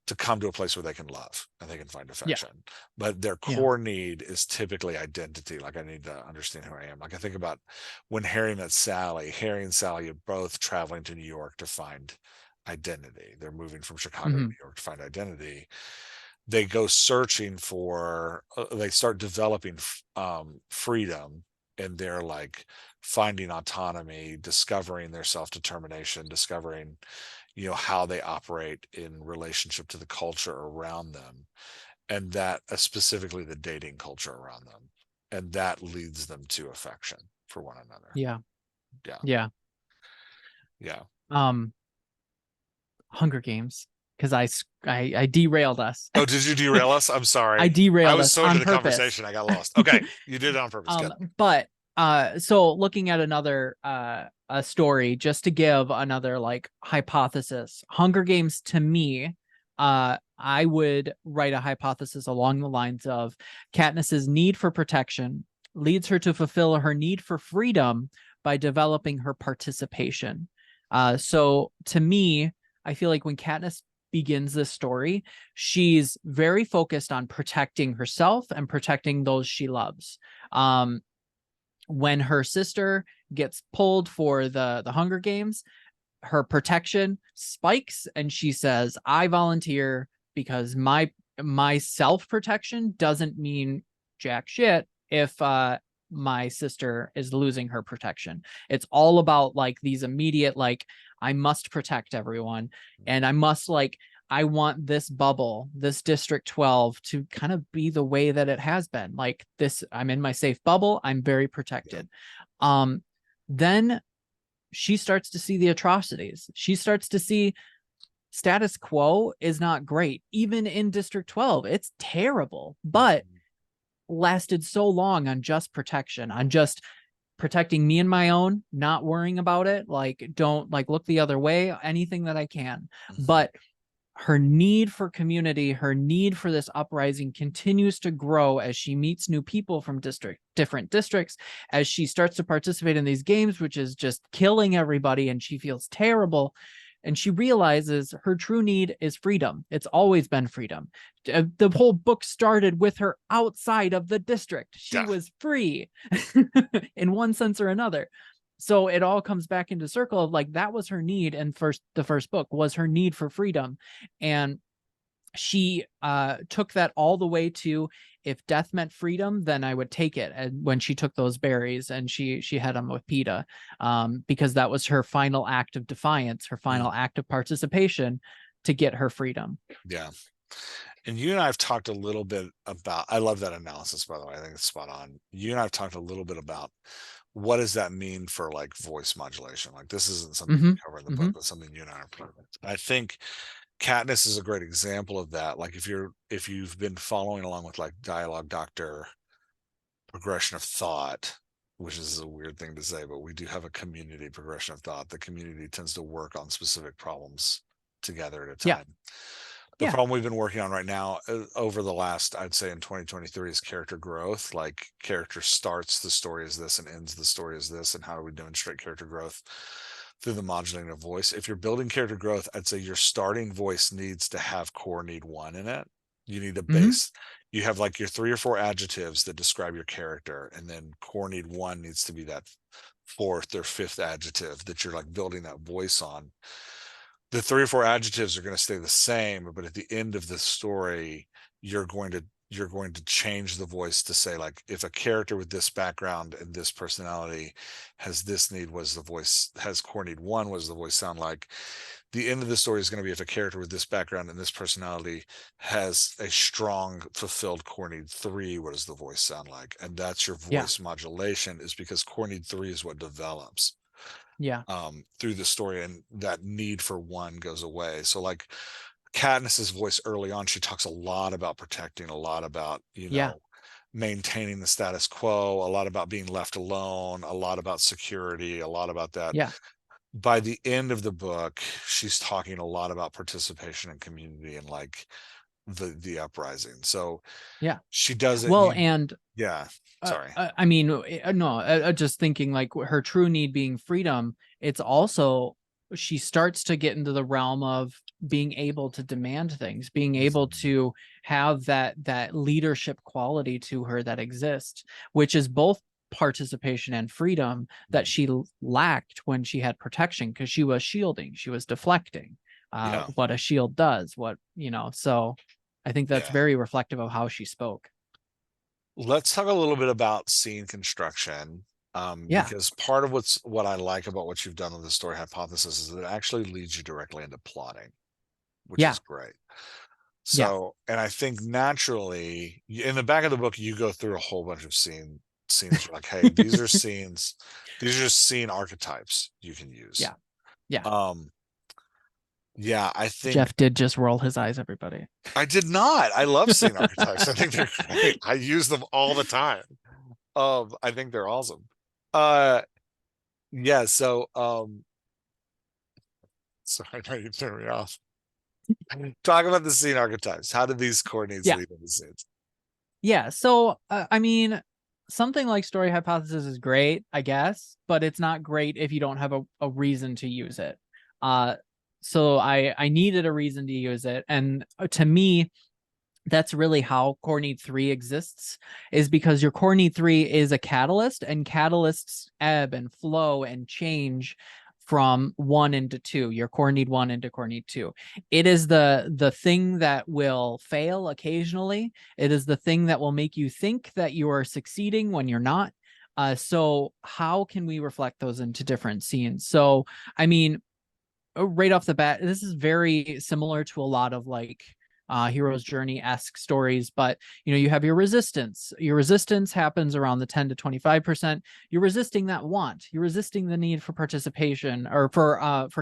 to come to a place where they can love and they can find Yeah. affection. But their Yeah. core need is typically identity. Like I need to understand who I am. Like I think about when Harry met Sally. Harry and Sally are both traveling to New York to find identity. They're moving from Chicago to Hmm. New York to find identity. They go searching for, they start developing freedom, and they're like finding autonomy, discovering their self-determination, discovering how they operate in relationship to the culture around them, and that specifically the dating culture around them, and that leads them to affection for one another. Yeah. Yeah, Yeah. yeah. Um, Hunger Games, because I derailed us. Oh, did you derail us? I'm I sorry. I derailed was us so into on the purpose. conversation I got lost. Okay, you did it on purpose. Good. But so looking at another a story, just to give another like hypothesis, Hunger Games to me, I would write a hypothesis along the lines of Katniss's need for protection leads her to fulfill her need for freedom by developing her participation. So to me, I feel like when Katniss begins this story, she's very focused on protecting herself and protecting those she loves. Um, when her sister gets pulled for the Hunger Games, her protection spikes and she says, I volunteer because my self-protection doesn't mean jack shit if my sister is losing her protection. It's all about like these immediate, like, I must protect everyone, and I must like, I want this bubble, this District 12 to kind of be the way that it has been. Like this, I'm in my safe bubble, I'm very Yeah. protected. Then she starts to see the atrocities. She starts to see status quo is not great. Even in District 12, it's terrible, but lasted so long on just protection, on just protecting me and my own, not worrying about it. Like, don't like look the other way, anything that I can. But her need for community, her need for this uprising continues to grow as she meets new people from different districts, as she starts to participate in these games, which is just killing everybody, and she feels terrible. And she realizes her true need is freedom. It's always been freedom. The whole book started with her outside of the district. She was free in one sense or another. So it all comes back into circle of like, that was her need. And the first book was her need for freedom. And she took that all the way to, if death meant freedom, then I would take it. And when she took those berries and she had them with PETA, because that was her final act of defiance, her final act of participation to get her freedom. Yeah. And you and I have talked a little bit about, I love that analysis, by the way. I think it's spot on. You and I have talked a little bit about what does that mean for like voice modulation? Like, this isn't something we cover in the book, but something you and I are playing with. I think Katniss is a great example of that. Like, if you've been following along with like Dialogue Doctor progression of thought, which is a weird thing to say, but we do have a community progression of thought. The community tends to work on specific problems together at a time. The problem we've been working on right now over the last, I'd say in 2023, is character growth. Like, character starts the story as this and ends the story as this, and how do we demonstrate character growth through the modulating of voice? If you're building character growth, I'd say your starting voice needs to have core need 1 in it. You need a base. You have like your 3 or 4 adjectives that describe your character, and then core need 1 needs to be that 4th or 5th adjective that you're like building that voice on. The 3 or 4 adjectives are going to stay the same, but at the end of the story, you're going to change the voice to say, like, if a character with this background and this personality has this need, was the voice, has core need 1, what does the voice sound like? The end of the story is going to be, if a character with this background and this personality has a strong fulfilled core need 3, what does the voice sound like? And that's your voice modulation, is because core need 3 is what develops through the story, and that need for 1 goes away. So like Katniss's voice early on, she talks a lot about protecting, a lot about, you know, maintaining the status quo, a lot about being left alone, a lot about security, a lot about that. By the end of the book, she's talking a lot about participation and community and like the uprising. So she doesn't. Well, and sorry. I mean, no, just thinking like her true need being freedom. It's also, she starts to get into the realm of being able to demand things, being able to have that leadership quality to her that exists, which is both participation and freedom that she lacked when she had protection, because she was shielding, she was deflecting, what a shield does, what, you know. So I think that's very reflective of how she spoke. Let's talk a little bit about scene construction, because part of what I like about what you've done with the story hypothesis is that it actually leads you directly into plotting, which is great. So, and I think naturally in the back of the book, you go through a whole bunch of scenes. You're like, hey, these are scenes, these are just scene archetypes you can use. I think Jeff did just roll his eyes, everybody. I did not. I love scene archetypes. I think they're great. I use them all the time. I think they're awesome. So sorry, you threw me off. Talk about the scene archetypes. How do these coordinates lead into scenes? So I mean, something like story hypothesis is great, I guess, but it's not great if you don't have a reason to use it. So I needed a reason to use it, and to me, that's really how core need 3 exists, is because your core need 3 is a catalyst, and catalysts ebb and flow and change from 1 into 2, your core need 1 into core need 2. It is the thing that will fail occasionally. It is the thing that will make you think that you are succeeding when you're not. So how can we reflect those into different scenes? So, I mean, right off the bat, this is very similar to a lot of like hero's journey-esque stories. But you have your resistance. Your resistance happens around the 10 to 25%. You're resisting that want. You're resisting the need for participation, or for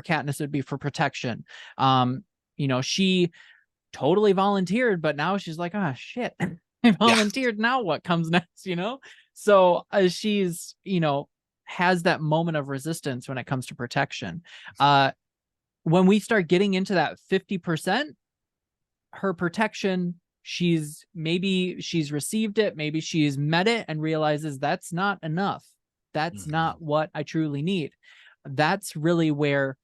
Katniss, it'd be for protection. She totally volunteered, but now she's like, ah, shit, I Yeah. volunteered. Now what comes next? So she's, has that moment of resistance when it comes to protection. When we start getting into that 50%, her protection, maybe she's received it, maybe she's met it and realizes that's not enough. That's not what I truly need. That's really where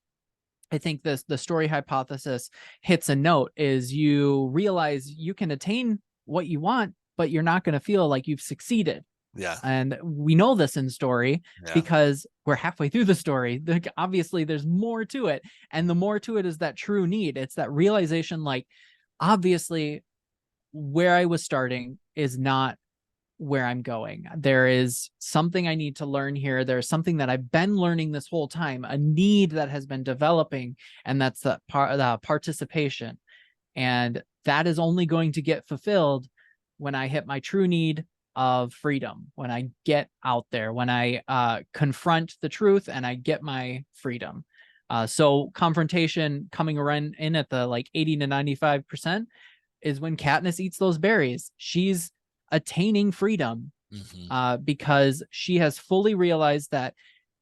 I think the story hypothesis hits a note, is you realize you can attain what you want, but you're not going to feel like you've succeeded. Yeah. And we know this in story because we're halfway through the story. Obviously, there's more to it. And the more to it is that true need. It's that realization, like, obviously, where I was starting is not where I'm going. There is something I need to learn here. There's something that I've been learning this whole time, a need that has been developing, and that's the participation. And that is only going to get fulfilled when I hit my true need of freedom, when I get out there, when I confront the truth and I get my freedom. So confrontation coming around in at the like 80 to 95% is when Katniss eats those berries. She's attaining freedom because she has fully realized that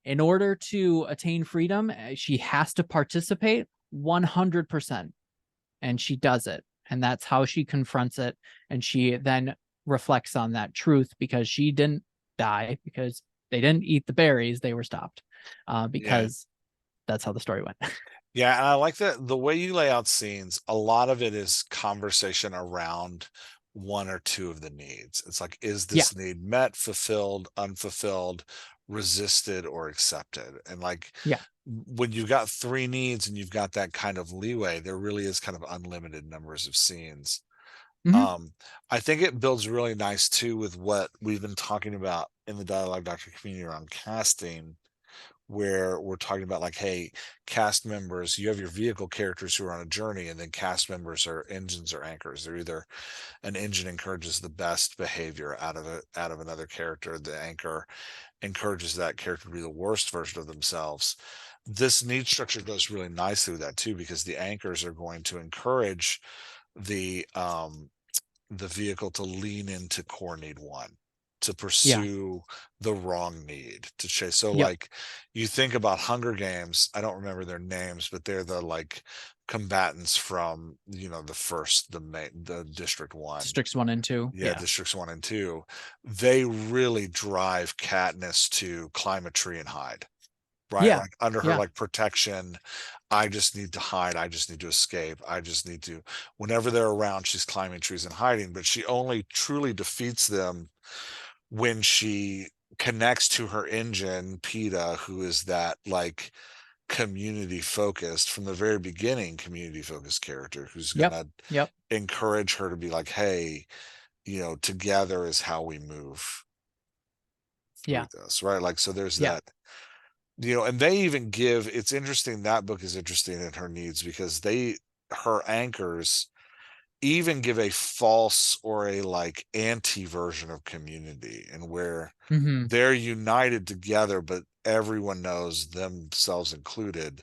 in order to attain freedom, she has to participate 100%. And she does it. And that's how she confronts it. And she then reflects on that truth, because she didn't die because they didn't eat the berries. They were stopped because that's how the story went. Yeah, and I like that the way you lay out scenes, a lot of it is conversation around one or two of the needs. It's like, is Yeah. this need met, fulfilled, unfulfilled, resisted, or accepted? And like, Yeah. when you've got three needs and you've got that kind of leeway, there really is kind of unlimited numbers of scenes. Mm-hmm. Um, I think it builds really nice too with what we've been talking about in the Dialogue Doctor community around casting, where we're talking about like, hey, cast members, you have your vehicle characters who are on a journey, and then cast members are engines or anchors. They're either an engine encourages the best behavior out of another character, the anchor encourages that character to be the worst version of themselves. This need structure goes really nicely with that too, because the anchors are going to encourage the the vehicle to lean into core need one, to Yeah. pursue the wrong need, to chase. So Yep. like, you think about Hunger Games, I don't remember their names, but they're the like combatants from, the District 1. Districts 1 and 2. Yeah, Yeah. Districts 1 and 2. They really drive Katniss to climb a tree and hide. Right? Yeah. Like, under her Yeah. like protection, I just need to hide. I just need to escape. I just need to, whenever they're around, she's climbing trees and hiding, but she only truly defeats them when she connects to her engine, PETA, who is that like community focused from the very beginning, community focused character who's Yep. gonna Yep. encourage her to be like, hey, together is how we move through Yeah. this, right? Like, so there's Yeah. that. And they even give, it's interesting, that book is interesting in her needs, because her anchors even give a false or a like anti version of community, and where Mm-hmm. they're united together, but everyone knows, themselves included,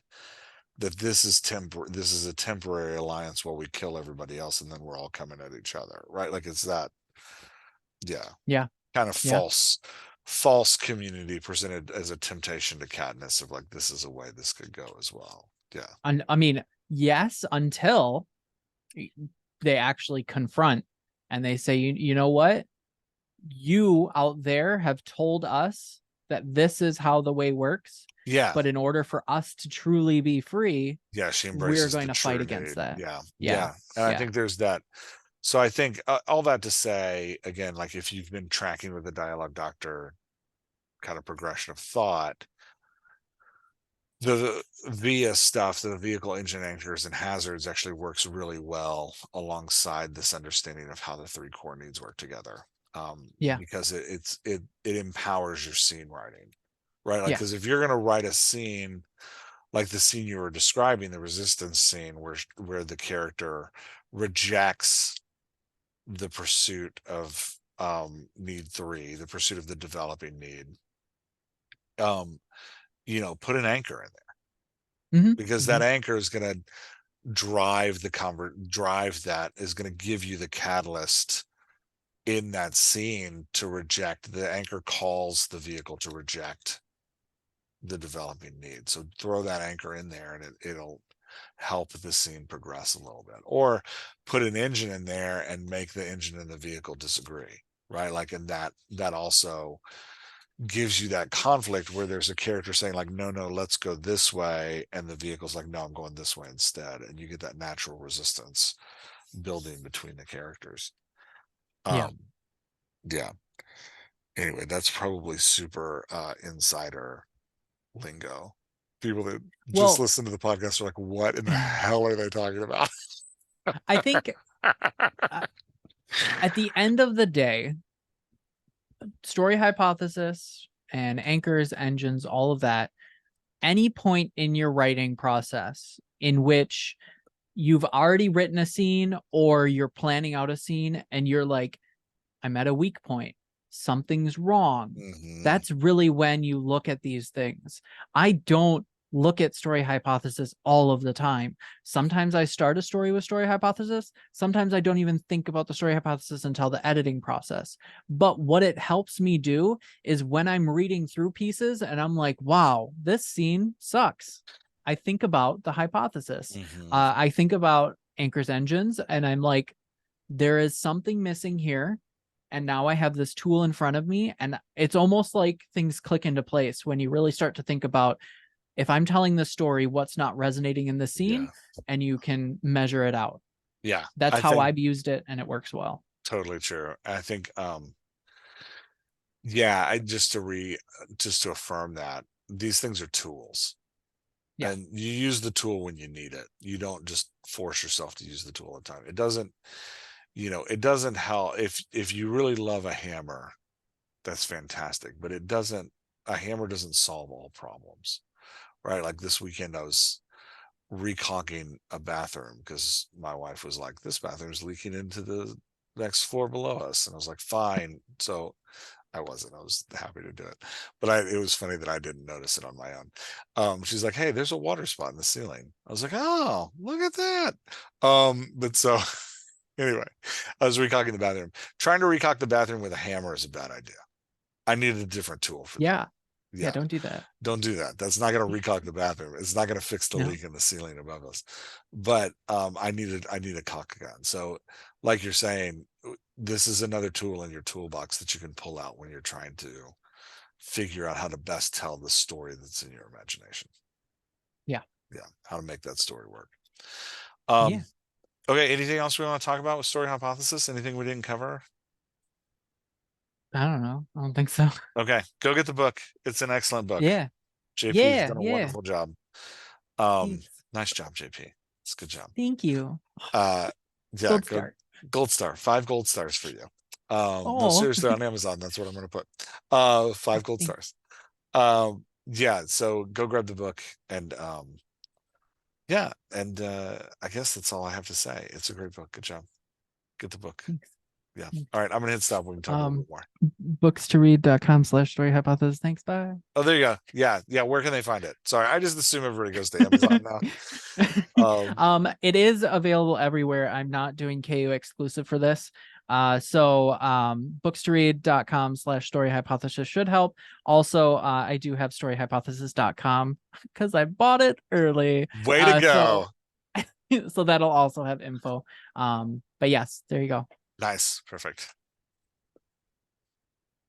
that this is a temporary alliance while we kill everybody else, and then we're all coming at each other, right? Like, it's that, yeah, Yeah. kind of Yeah. false community presented as a temptation to Katniss, of like, this is a way this could go as well. Yeah. And I mean, yes, until they actually confront and they say, you know what? You out there have told us that this is how the way works. Yeah. But in order for us to truly be free, Yeah. She we're embraces going the to fight true against need. that. Yeah. Yeah. Yeah. And I Yeah. think there's that. So I think, all that to say, again, like, if you've been tracking with the Dialogue Doctor kind of progression of thought, the VIA stuff, the vehicle engine anchors and hazards, actually works really well alongside this understanding of how the three core needs work together. Yeah. Because it empowers your scene writing, right? Like, Yeah. because if you're going to write a scene like the scene you were describing, the resistance scene where the character rejects the pursuit of need 3, the pursuit of the developing need. Put an anchor in there, because that anchor is going to drive that is going to give you the catalyst in that scene to reject. The anchor calls the vehicle to reject the developing need. So throw that anchor in there, and it'll help the scene progress a little bit. Or put an engine in there and make the engine and the vehicle disagree, right? Like, and that also gives you that conflict where there's a character saying like, no, let's go this way, and the vehicle's like, no, I'm going this way instead, and you get that natural resistance building between the characters. Yeah. Yeah. Anyway, that's probably super insider lingo. People that just Well, listen to the podcast are like, what in the hell are they talking about? I think at the end of the day, story hypothesis and anchors, engines, all of that, any point in your writing process in which you've already written a scene or you're planning out a scene and you're like, I'm at a weak point, something's wrong. That's really when you look at these things. I don't look at story hypothesis all of the time. Sometimes I start a story with story hypothesis. Sometimes I don't even think about the story hypothesis until the editing process. But what it helps me do is when I'm reading through pieces and I'm like, wow, this scene sucks, I think about the hypothesis. I think about anchors, engines, and I'm like, there is something missing here. And now I have this tool in front of me, and it's almost like things click into place when you really start to think about, if I'm telling this story, what's not resonating in the scene, and you can measure it out. Yeah. That's I how think I've used it, and it works well. totally true. I think, yeah, just to affirm that these things are tools, Yeah. and you use the tool when you need it. You don't just force yourself to use the tool all the time. It doesn't help if you really love a hammer, that's fantastic, but a hammer doesn't solve all problems, right? Like this weekend I was recaulking a bathroom because my wife was like, this bathroom's leaking into the next floor below us, and I was like, fine. So I was happy to do it, but it was funny that I didn't notice it on my own. She's like, hey, there's a water spot in the ceiling. I was like, oh, look at that. But so anyway, I was recaulking the bathroom. Trying to recaulk the bathroom with a hammer is a bad idea. I needed a different tool for that. Yeah. Yeah. Yeah, Don't do that. don't do that. That's not going to recaulk the bathroom. It's not going to fix the No. leak in the ceiling above us. But I need a caulk gun. So, like you're saying, this is another tool in your toolbox that you can pull out when you're trying to figure out how to best tell the story that's in your imagination. Yeah. Yeah, how to make that story work. Yeah. Okay, anything else we want to talk about with story hypothesis? Anything we didn't cover? I don't know. I don't think so. Okay, go get the book. It's an excellent book. Yeah. JP's Yeah. done a Yeah. wonderful job. Um, Thanks. nice job, JP. It's a good job. Thank you. Uh, yeah, Gold go star. gold star, 5 gold stars for you. No, Oh, seriously, on Amazon, that's what I'm gonna put. 5 gold thanks. stars. Yeah, so go grab the book, and yeah, and I guess that's all I have to say. It's a great book. Good job. Get the book. Thanks. Yeah. Thanks. All right, I'm gonna hit stop. We can talk a little bit more. Books2read.com/story hypothesis. Thanks. Bye. Oh, there you go. Yeah, yeah. Where can they find it? Sorry, I just assume everybody goes to Amazon now. It is available everywhere. I'm not doing KU exclusive for this. Books2read.com/story hypothesis should help. Also, I do have storyhypothesis.com because I bought it early. Way to go. So that'll also have info. But yes, there you go. Nice. Perfect.